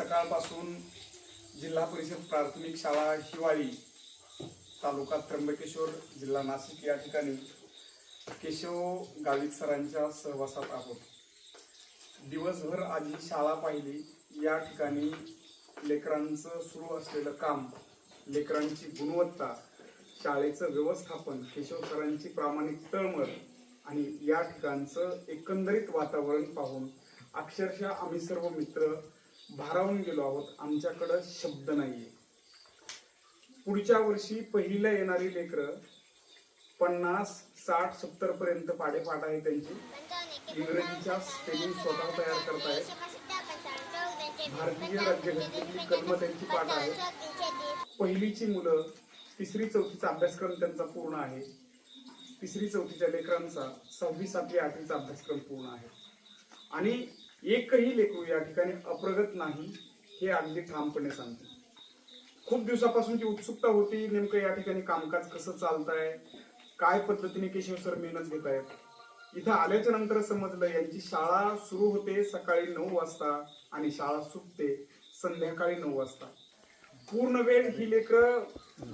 सकाळपासून जिल्हा परिषद प्राथमिक शाळा हिवाळी तालुका त्र्यंबकेश्वर जिल्हा नाशिक या ठिकाणी केशव गावित सरांच्या सहवासात आहोत. दिवसभर आधी शाळा पाहिली. या ठिकाणी लेकरांचं सुरू असलेलं काम, लेकरांची गुणवत्ता, शाळेचं व्यवस्थापन, केशव सरांची प्रामाणिक तळमळ आणि या ठिकाणचं एकंदरीत वातावरण पाहून अक्षरशः आम्ही सर्व मित्र भारावून गेलो आहोत. आमच्याकडे शब्द नाहीये. पुढच्या वर्षी पहिलीला येणारी लेकरं 50, 60, 70 पर्यंत पाढेपाठ आहे त्यांची. इंग्रजीच्या स्पेलिंग स्वतः तयार करतायत. भारतीय राज्यघटनेतली कलम त्यांची पाठ आहे. पहिलीची मुलं 3री 4थीचा अभ्यासक्रम त्यांचा पूर्ण आहे. 3री 4थीच्या लेकरांचा 6वी 7वी 8वीचा अभ्यासक्रम पूर्ण आहे. आणि एकही लेकरू या ठिकाणी अप्रगत नाही हे अगदी ठामपणे सांगते. खूप दिवसापासूनची उत्सुकता होती, नेमकं या ठिकाणी कामकाज कसं चालतंय, काय पद्धतीने केशव सर मेहनत घेत आहेत. इथं आल्याच्या नंतर समजलं यांची शाळा सुरू होते सकाळी 9 वाजता आणि शाळा सुटते संध्याकाळी 9 वाजता. पूर्ण वेळ ही लेकरं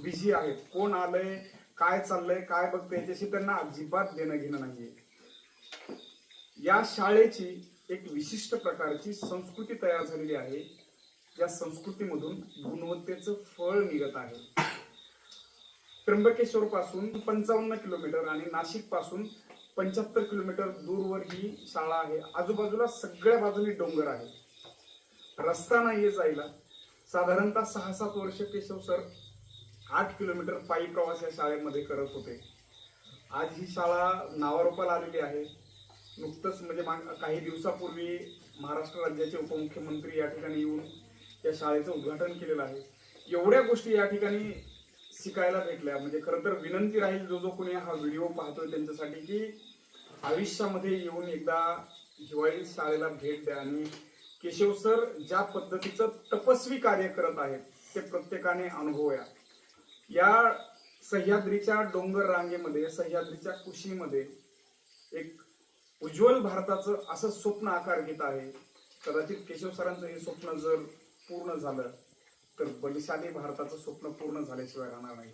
बिझी आहेत. कोण आलंय, काय चाललंय, काय बघतंय याच्याशी त्यांना अजिबात देणं घेणं नाहीये. या शाळेची एक विशिष्ट प्रकारची संस्कृती तयार झालेली आहे. या संस्कृतीमधून गुणवत्तेचं फळ निघत आहे. त्र्यंबकेश्वर पासून 55 किलोमीटर आणि नाशिक पासून 75 किलोमीटर दूरवर ही शाळा आहे. आजूबाजूला सगळ्या बाजूनी डोंगर आहे. रस्ता नाहीये जायला. साधारणतः 6-7 वर्ष केशव सर 8 किलोमीटर पायी प्रवास या शाळेमध्ये करत होते. आज ही शाळा नावारूपाला आलेली आहे. नुकतंच म्हणजे काही दिवसापूर्वी महाराष्ट्र राज्याचे उपमुख्यमंत्री या ठिकाणी येऊन या शाळेचं उद्घाटन केलेलं आहे. एवढ्या गोष्टी या ठिकाणी शिकायला भेटल्या. म्हणजे खरं तर विनंती राहील जो कोणी हा व्हिडिओ पाहतोय त्यांच्यासाठी की आयुष्यामध्ये येऊन एकदा हिवाळी शाळेला भेट द्या आणि केशव सर ज्या पद्धतीचं तपस्वी कार्य करत आहेत ते प्रत्येकाने अनुभवूया. या सह्याद्रीच्या डोंगर रांगेमध्ये, सह्याद्रीच्या कुशीमध्ये एक उज्ज्वल भारताचं असं स्वप्न आकार घेत आहे. कदाचित केशव सरांचं हे स्वप्न जर पूर्ण झालं तर बलशाली भारताचं स्वप्न पूर्ण झाल्याशिवाय राहणार नाही.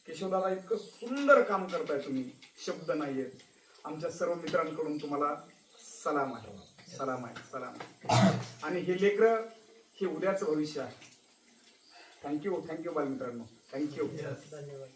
केशवदादा इतकं सुंदर काम करताय तुम्ही, शब्द नाहीयेत. आमच्या सर्व मित्रांकडून तुम्हाला सलाम आहे, सलाम आहे, सलाम आहे. आणि हे लेकरं हे उद्याचं भविष्य आहे. थँक्यू बालमित्रांनो, थँक्यू. धन्यवाद.